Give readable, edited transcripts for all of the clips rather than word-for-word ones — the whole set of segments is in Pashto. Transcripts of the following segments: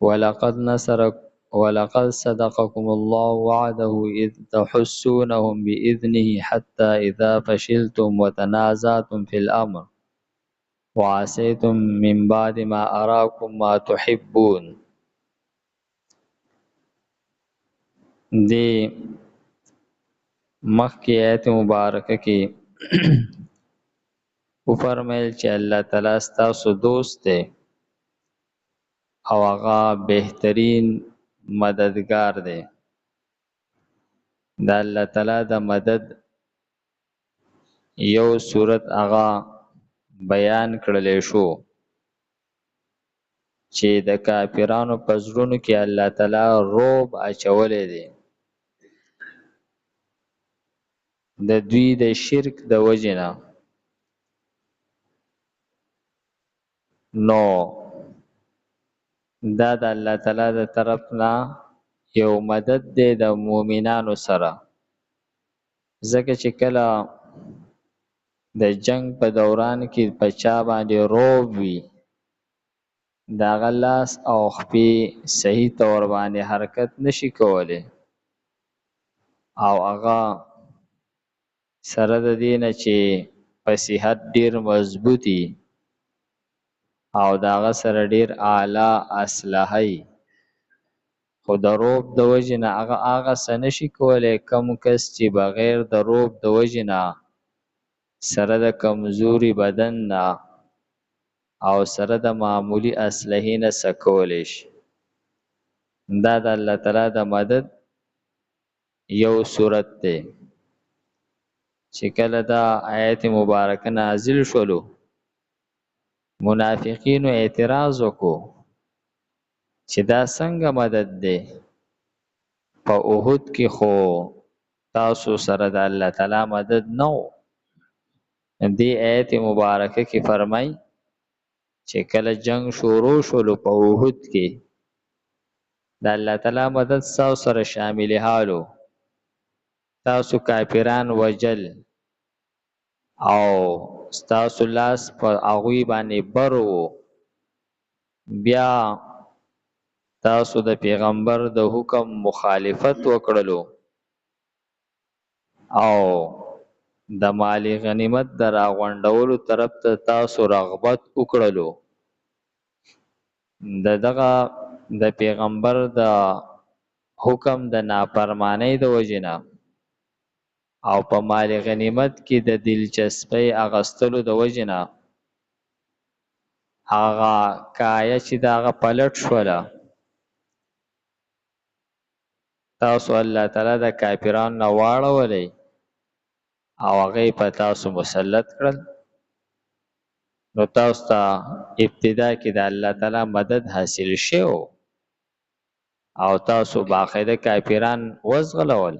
ولقد صدقكم الله وعده إذ تحسونهم بإذنه حتى إذا فشلتم وتنازعتم في الأمر وعصيتم من بعد ما أراكم ما تحبون. دی مخکی آیت مبارکه کې او فرمایل چې الله تعالی ستاسو دوست دی او هغه بهترین مددگار دی. د الله تعالی د مدد یو صورت هغه بیان کړلی شو چې د کافرانو په زړونو کې الله تعالی رعب اچولی دی د دوی د شرک د وجې نه. نو دا د الله تعالی د طرف نه یو مدد دی د مؤمنانو سره، ځکه چې کله د جنگ په دوران کې په چا باندې رعب وي د هغه لاس او خپې صحیح طور باندې حرکت نشي کولی او هغه سره د دې نه چې په صحت ډیر مضبوطي او د هغه سره ډیر اعلی اسلحه وي، خو د رعب د وجې نه هغه څه نشي کولی کوم کس چې بغیر د رعب د وجې نه سره د کمزوري بدن نه او سره د معمولی اسلحې نه څه کولی شي. دا د الله تعالی د مدد یو صورت دی چې کله دا آیت مبارکه نازل شولو منافقینو اعتراض وکړو چې دا څنګه مدد دی، په احد کې خو تاسو سره د الله تعالی مدد نه و. دې آیت مبارکه کې فرمای چې کله جنگ شروع شولو په احد کې د الله تعالی مدد تاسو سره شامل حالو، تاسو کافران وجل او ستاسو لاس په هغوی باندې بر و، بیا تاسو د پیغمبر د حکم مخالفت وکړلو او د مال غنیمت د راغونډولو طرف ته تاسو رغبت وکړلو. دغه د پیغمبر د حکم د نافرمانی د وجنه او په مال غنیمت کې د دلچسپۍ اغستلو د وجنه هغه کایه چې دغه پلټ شوله تاسو الله تعالی د کافرانو نه واړولئ او هغه په تاسو مسلط کړل. نو تاسو ته ابتدا کې د الله تعالی مدد حاصل شو او تاسو باقاعده کافران وزغلول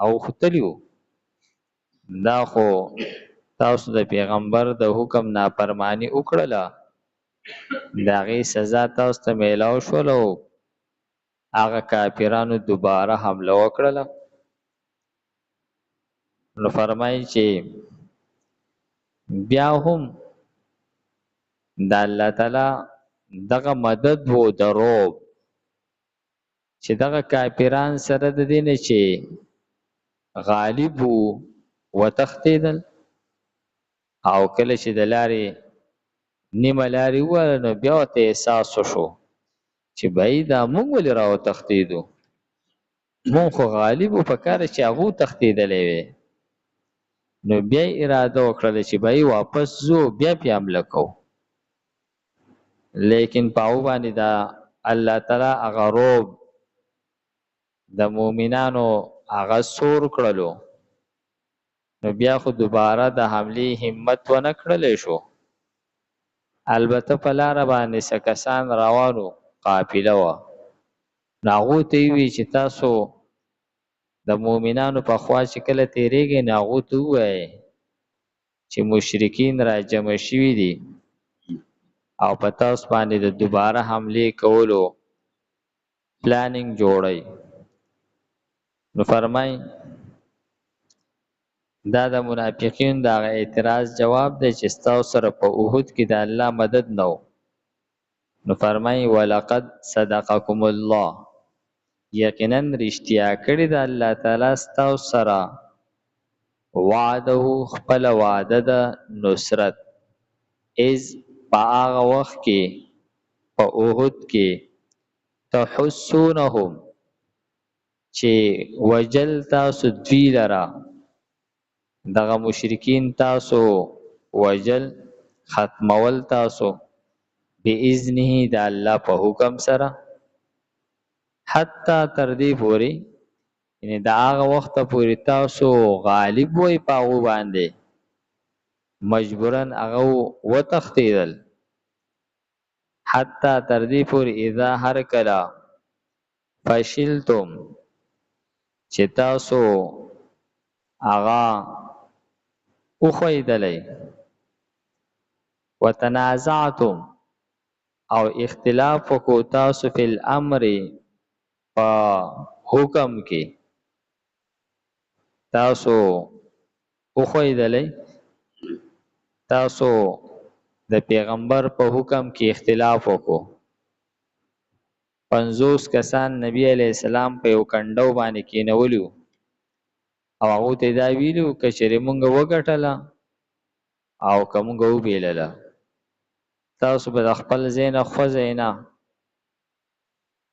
او ختلیو. دا خو تاسو د پیغمبر د حکم نافرمانی وکړله، د هغې سزا تاسو ته میلاو شوله او هغه کافرانو دوباره حمله وکړله. نو فرمایي چې بیا هم د الله تعالی دغه مدد وو د رعب چې دغه کافران سره د دې نه چې غالب وو وتښتېدل او کله چې د لارې نیمه لارې ووهله نو بیا ورته احساس وشو چې بهی دا موږ ولې راوتښتېدو، موږ خو غالب وو، په کار چې هغو تښتېدلی وی. نو بیا یې اراده وکړله چې بهی واپس ځو بیا پې حمله کوو، لیکن په هغو باندې د الله تعالی هغه رعب د مؤمنانو هغه سور کړلو، نو بیا خو دوباره د حملې همت ونه کړلی شو. البته په لاره باندې څه کسان روانو قافله وه، نو هغو ته یې وویل چې تاسو د مؤمنانو په خوا چې کله تېرېږئ نو هغو ته ووایئ چې مشرکین را جمع شوي دي او په تاسو باندې د دوباره حملې کولو پلانینګ جوړئ. نو فرمای دا د منافقینو د هغه اعتراض جواب دی چې ستاسو سره په احد کې د الله مدد نه و، نو فرمای ولقد صدقکم الله، یقینا رښتیا کړی د الله تعالی ستاسو سره وعده خپل وعده د نصرت از په هغه وخت کې په اوحد کې تحسونهم چې وجل تاسو دوی لرا دغه مشرکین تاسو وجل ختمول تاسو باذنه د الله په حکم سره حتی تر دې پورې یعنی دا هغه وخت پورې تاسو غالب وای پاغو باندې مجبورن هغه وتښتیدل حتی تر دې پورې اذا هر کلا فشلتم چې تاسو هغه وخویدلې وتنازعتم او اختلاف کو تاسو فی الامر په حکم کې تاسو وخویدلې تاسو د پیغمبر په حکم کې اختلاف وکړو 50 کسان نبی علیہ السلام په یو کندو باندې کېنولیو او هغه ته دا ویلو کچې مونږ وګټله او کومګه وبیلله تاسو به خپل زین خو زینا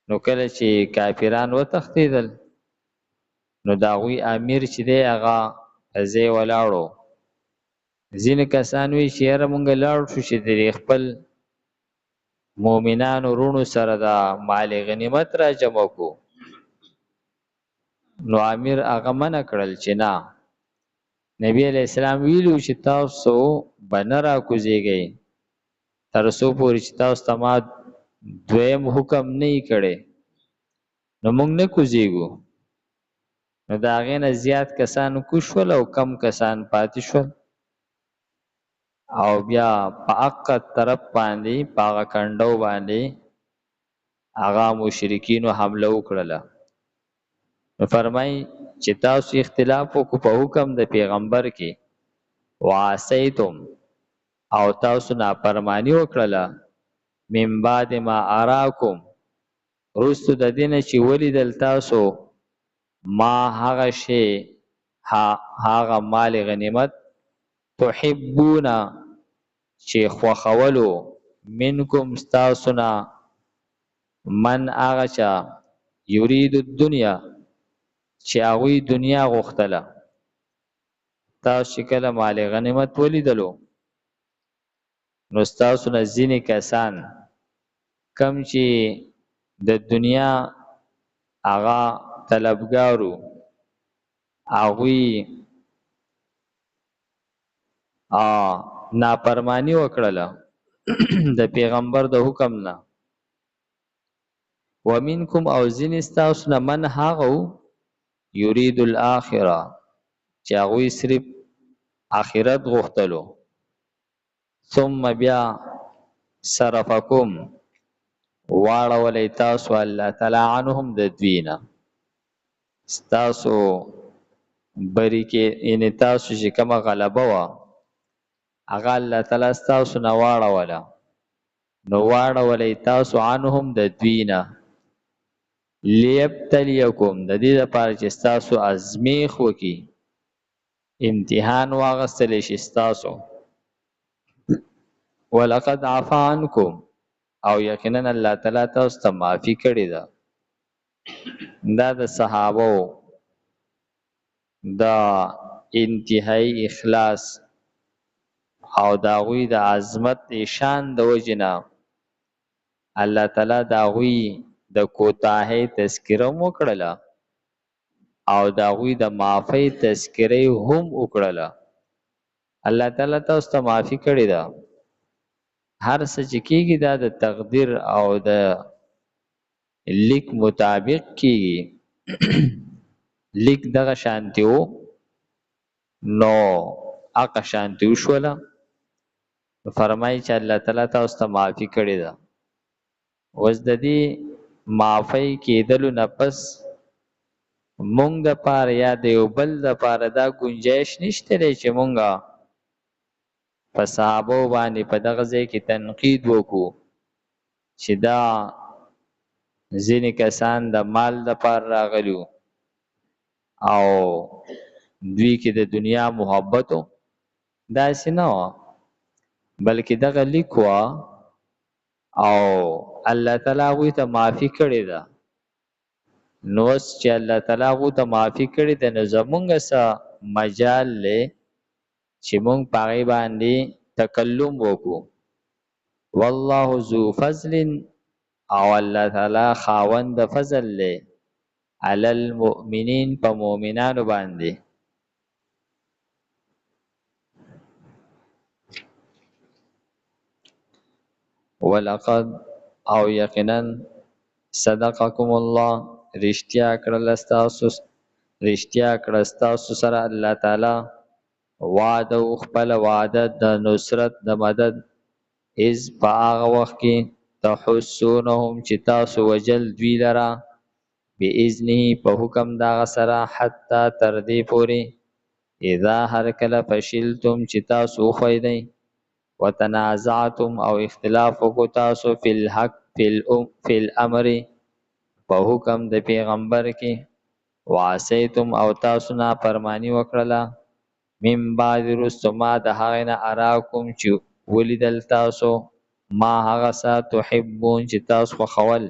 نو کله چې کافران وتښتیدل نو داوی امیر چې دی هغه ځای ولاړو ځینې کسان وی چې یاره مونږ لاړ شو چې د خپل مؤمنانو رونو سره د مال غنیمت را جمع کو نو امیر هغه منع کړل چې نه نبی علیہ السلام ویلو چې تاسو بنرا کوزیږئ تر څو پورې چې تاسو ته ما دویم حکم نه کړي نو موږ نه کوزیږو نو دا هغې نه زیات کسان کوشول او کم کسان پاتې شول او بیا په حق طرف باندې په هغه کنډو باندې هغه مشرکینو حمله وکړله نو فرمای چې تاسو اختلاف وکړو په حکم د پیغمبر کې وعصیتم او تاسو نافرمانی وکړله من بعد ما اراکم رستو د دینه چې ولیدل تاسو ما هغه شی هغه مال غنیمت تحبون چې خوخولو منکم ستاسونا من هغه چا یرید الدنیا چې هغوی دنیا غوښتله تاسو چې کله مال غنیمت ولیدلو نو ستاسونا ځینې کسان کم چې د دنیا هغه طلبګارو هغوی نافرمانی وکړله د پیغمبر د حکم نه ومنکم او ځینې ستاسو نه من هغه یرید الاخره چې هغوی صرف آخرت غوښتلو ثم بیا صرفکم واړولی تاسو الله تعالی عنهم د دوی نه ستاسو بری کې یعنې تاسو چې کومه غلبه وه هغه الله تعالی ستاسو نه واړوله نو واړولی تاسو عنهم د دوی نه لیبتلیکم د دې لپاره چې ستاسو ازمیخ وکړي امتحان واغستلی شي ستاسو ولقد عفا عنکم او یقینا الله تعالی تاسو ته معافي کړې ده دا د صحابو دا انتهایی اخلاص او دا غوی د عظمت شان د وجنه الله تعالی دا غوی د کوتاهی تذکره وکړه او دا غوی د معافی تذکره هم وکړه الله تعالی تاسو ته معافي کړې ده هر څه چې کیږي دا د تقدیر او د لیک مطابق کیږي لیک دغه شانتی وو نو هغه شانتی وشوله فرمایي چې الله تعالی تاسو ته معافي کړې ده اوس د دې معافی کېدلو نه پس مونږ د پاره یا د یو بل د پاره دا گنجایش نشته دی چې مونږه په صحابو باندې په دغه ځای کې تنقید وکړو چې دا ځینې کسان د مال لپاره راغلي او دوی کې د دنیا محبت داسې نه وه، بلکې دغه لیک وه او الله تعالی هغوی ته معافي کړې ده. نو اوس چې الله تعالی هغوی ته معافي کړې ده، نو زمونږ څه مجال دی چې مونږ په هغې باندې تکلم وکړو. والله ذو فضل، او الله تعالی خاوند د فضل دی علی المؤمنین، په مؤمنانو باندې. ولقد، او یقینا صدقکم الله، رښتیا کړه ستاسو سره الله تعالی وعده، خپل وعده د نصرت د مدد، اذ په هغه وخت کې تحسونهم چې تاسو وجل دوی لره باذنه په حکم دغه سره، حتی تر دې پورې اذا هر کله فشلتم چې تاسو وښویدئ، وتنازعتم او اختلاف وکړو تاسو فی الامر په حکم د پیغمبر کې، وعصیتم او تاسو نافرمانی وکړله، من بعد رستو ما د هغې نه اراکم چې ولیدل تاسو ما هغه څه تحبون چې تاسو خوښول،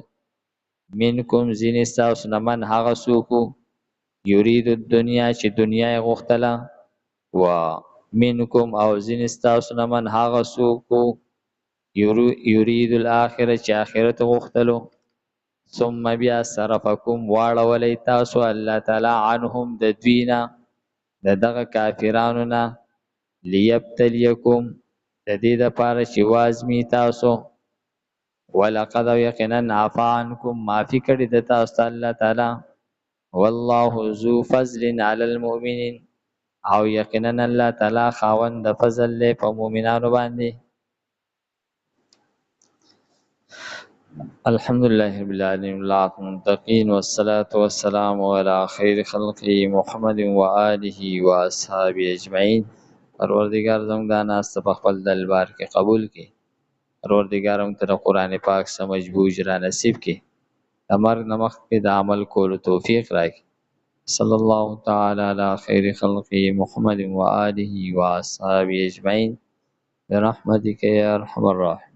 منکم ځینې ستاسو نه من هغه څوک یرید الدنیا چې دنیا یې غوښتله، و منکم او ځینې ستاسو نه من هغه څوک یرید الاخره چې آخرت غوښتلو، ثم بیا صرفکم واړولی تاسو الله تعالی عنهم د دوی نه، د دغه کافرانو نه، لیبتلیکم د دې دپاره چې وازمي تاسو، ولقد یقینا عفا عنکم معافي کړې د تاسو ته الله تعالی، والله ذو فضل علی المؤمنین، او یقینا الله تعالی خاوند د فضل دی په مؤمنانو باندې. الحمدلله رب العالمین المتقین، والصلاة والسلام علی خیر خلقه محمد و آله و اصحابه اجمعین. پروردگار زموږ دا ناسته په خپل دربار کې قبول کړي. پروردگار موږ ته د قرآن پاک سمجھ بوجھ را نصیب کړي. د مرګ نه مخکې د عمل کولو توفیق راکړي. صلی الله تعالی علی خیر خلقه محمد و آله و اصحابه اجمعین برحمتک یا ارحم الراحمین.